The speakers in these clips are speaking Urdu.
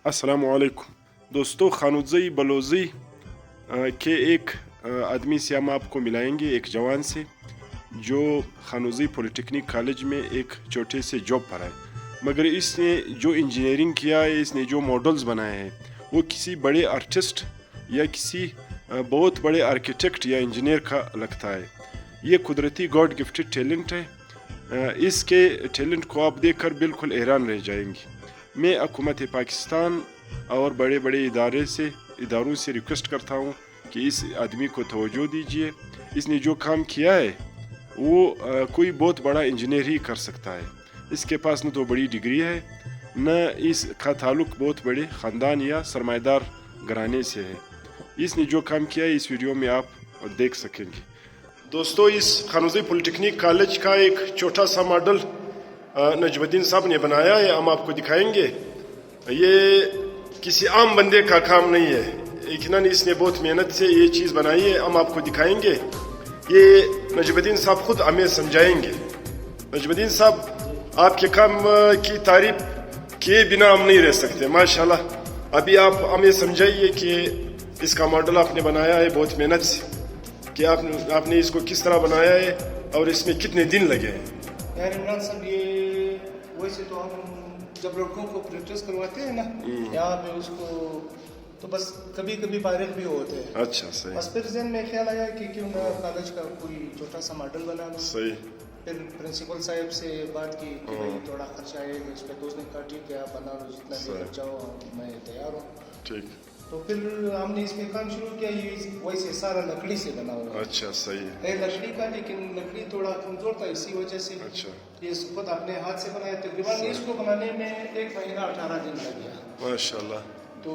السلام علیکم دوستو، خانوزئی بلوزی کے ایک آدمی سے ہم آپ کو ملائیں گے، ایک جوان سے جو خانوزئی پولیٹیکنک کالج میں ایک چھوٹے سے جاب پر ہے، مگر اس نے جو انجینئرنگ کیا ہے، اس نے جو ماڈلز بنائے ہیں وہ کسی بڑے آرٹسٹ یا کسی بہت بڑے آرکیٹیکٹ یا انجینئر کا لگتا ہے۔ یہ قدرتی گاڈ گفٹڈ ٹیلنٹ ہے۔ اس کے ٹیلنٹ کو آپ دیکھ کر بالکل حیران رہ جائیں گے۔ میں حکومت پاکستان اور بڑے بڑے اداروں سے ریکویسٹ کرتا ہوں کہ اس آدمی کو توجہ دیجیے۔ اس نے جو کام کیا ہے وہ کوئی بہت بڑا انجینئر ہی کر سکتا ہے۔ اس کے پاس نہ تو بڑی ڈگری ہے، نہ اس کا تعلق بہت بڑے خاندان یا سرمایہ دار گھرانے سے ہے۔ اس نے جو کام کیا ہے اس ویڈیو میں آپ دیکھ سکیں گے۔ دوستو، اس خانوزئی پولیٹیکنک کالج کا ایک چھوٹا سا ماڈل نجم الدین صاحب نے بنایا ہے، ہم آپ کو دکھائیں گے۔ یہ کسی عام بندے کا کام نہیں ہے، یقیناً اس نے بہت محنت سے یہ چیز بنائی ہے، ہم آپ کو دکھائیں گے۔ یہ نجم الدین صاحب خود ہمیں سمجھائیں گے۔ نجم الدین صاحب، آپ کے کام کی تعریف کیے بنا ہم نہیں رہ سکتے، ماشاءاللہ۔ ابھی آپ ہمیں سمجھائیے کہ اس کا ماڈل آپ نے بنایا ہے بہت محنت سے، کہ آپ نے اس کو کس طرح بنایا ہے اور اس میں کتنے دن لگے ہیں؟ یار عمران صاحب، یہ ویسے تو ہم جب لڑکوں کو پریکٹس کرواتے ہیں نا یہاں پہ، اس کو تو بس کبھی کبھی فارغ بھی ہوتے ہیں۔ اچھا، صحیح۔ بس پھر ذہن میں خیال آیا کہ کیوں نہ کالج کا کوئی چھوٹا سا ماڈل بنا لوں۔ صحیح۔ پھر پرنسپل صاحب سے بات کی کہ بھائی تھوڑا خرچہ آئے گا اس پہ، تو اس نے کہا ٹھیک ہے آپ بنا لو، جتنا بھی خرچہ ہو میں تیار ہوں۔ ٹھیک۔ تو پھر ہم نے اس میں کام شروع کیا۔ یہ ویسے سارا لکڑی سے بنا ہوا ہے۔ اچھا، صحیح ہے لکڑی کا، لیکن لکڑی تھوڑا کمزور تھا، اسی وجہ سے اچھا، یہ خود اپنے ہاتھ سے بنایا۔ تقریباً اس کو بنانے میں 1 مہینہ 18 دن لگ گیا۔ ماشاءاللہ۔ تو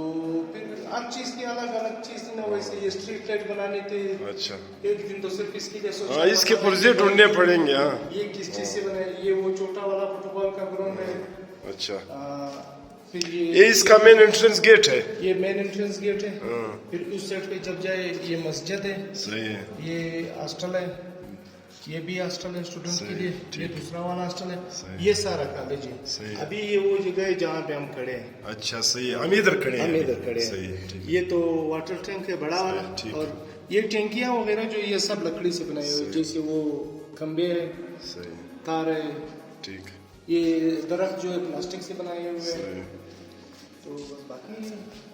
پھر ہر چیز کی الگ الگ چیز تھی نا، ویسے یہ اسٹریٹ لائٹ بنانے تھے۔ اچھا، ایک دن تو صرف اس کے لیے ہاں، سوچا اس کے پرزے ڈھونڈنے پڑیں گے۔ ہاں، یہ کس چیز سے بنا ہے، یہ وہ چھوٹا والا فٹ بال کا گراؤنڈ ہے۔ اچھا، پھر یہ اس کا مین انٹرنس گیٹ ہے۔ یہ مین انٹرنس گیٹ ہے۔ پھر اس سائڈ پہ جب جائے یہ مسجد ہے، صحیح ہے۔ یہ ہاسٹل ہے، یہ بھی ہاسٹل ہے اسٹوڈنٹ کے لیے، یہ دوسرا والا ہاسٹل ہے، صحیح۔ یہ سارا کالج ہے۔ صحیح۔ ابھی یہ وہ جگہ ہے جہاں پہ ہم کھڑے ہیں۔ اچھا، صحیح، ہم ادھر کھڑے ہیں۔ ہم ادھر کھڑے ہیں۔ صحیح، ٹھیک۔ یہ تو واٹر ٹینک ہے بڑا والا، ٹھیک۔ اور یہ ٹینکیاں وغیرہ جو یہ سب لکڑی سے بنائے ہوئے، جیسے وہ کھمبے ہے، صحیح، تار ہے، ٹھیک۔ یہ درخت جو ہے پلاسٹک سے بنائے ہوئے ہیں۔ صحیح۔ تو بس باقی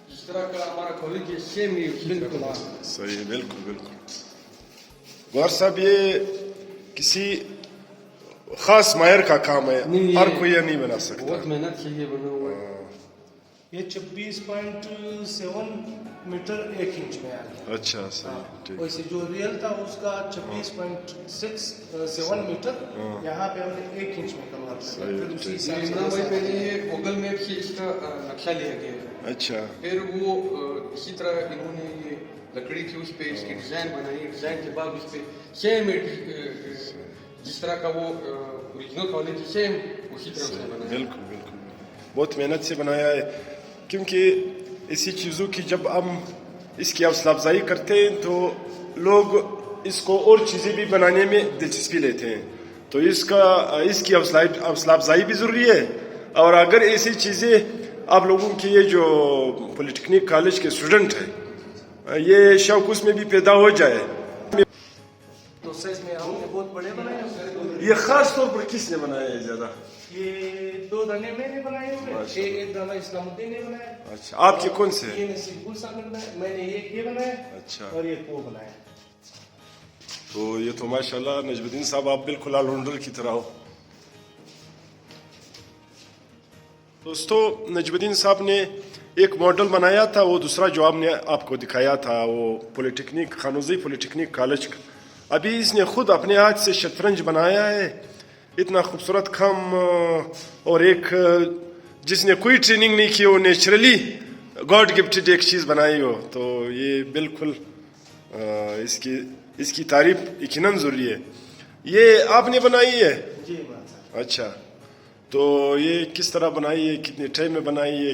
جس طرح کا ہمارا کالج ہے سیم ہی بالکل ہاں۔ صحیح، بالکل بالکل۔ گوہر صاحب، یہ کسی خاص ماہر کا کام ہے، ہر کوئی یہ نہیں بنا سکتا۔ بہت محنت سے یہ بنا ہوا ہے۔ یہ 26.7 میٹر 1 انچ میں آ گیا۔ اچھا، صحیح، ٹھیک۔ ویسے جو ریئل تھا اس کا 26.7 میٹر، یہاں پہ ہم نے 1 انچ میں کنورٹ کیا۔ پھر اسی حساب سے عمران بھائی، پہلے یہ گوگل میپ سے اس کا نقشہ لیا گیا ہے، اچھا، پھر وہ اسی طرح انہوں نے یہ لکڑی کی اس پہ اس کی ڈیزائن بنائی، ڈیزائن کے بعد اس پہ سیم جس طرح کا وہ اوریجنل کالج ہے سیم اسی طرح سے بنایا۔ بالکل بالکل، بہت محنت سے بنایا ہے، کیونکہ ایسی چیزوں کی جب ہم اس کی حوصلہ افزائی کرتے ہیں تو لوگ اس کو اور چیزیں بھی بنانے میں دلچسپی لیتے ہیں، تو اس کی حوصلہ افزائی بھی ضروری ہے۔ اور اگر ایسی چیزیں آپ لوگوں کی یہ جو پولیٹیکنک کالج کے اسٹوڈنٹ ہیں، یہ شوق اس میں بھی پیدا ہو جائے۔ تو سائز میں ہم نے بہت بڑے بنائے ہیں۔ یہ خاص طور پر کس نے بنایا ہے زیادہ؟ یہ 2 دانے میں نے بنائے ہوئے ہیں، ایک دانہ اسلام الدین نے بنایا۔ اچھا، آپ کے کون سے؟ یہ نصیب گل صاحب نے بنایا، میں نے یہ بنایا، اچھا، اور یہ وہ بنایا۔ تو یہ تو ماشاءاللہ نجم الدین صاحب، آپ بالکل آل راؤنڈر کی طرح ہو۔ دوستو، نجم الدین صاحب نے ایک ماڈل بنایا تھا، وہ دوسرا جو ہم نے آپ کو دکھایا تھا وہ خانوزئی پولیٹیکنک کالج کا۔ ابھی اس نے خود اپنے ہاتھ سے شطرنج بنایا ہے، اتنا خوبصورت کام، اور ایک جس نے کوئی ٹریننگ نہیں کی وہ نیچرلی گاڈ گفٹڈ ایک چیز بنائی ہو، تو یہ بالکل اس کی تعریف یقیناً ضروری ہے۔ یہ آپ نے بنائی ہے؟ جی عمران صاحب۔ اچھا، تو یہ کس طرح بنائی ہے، کتنے ٹائم میں بنائی ہے،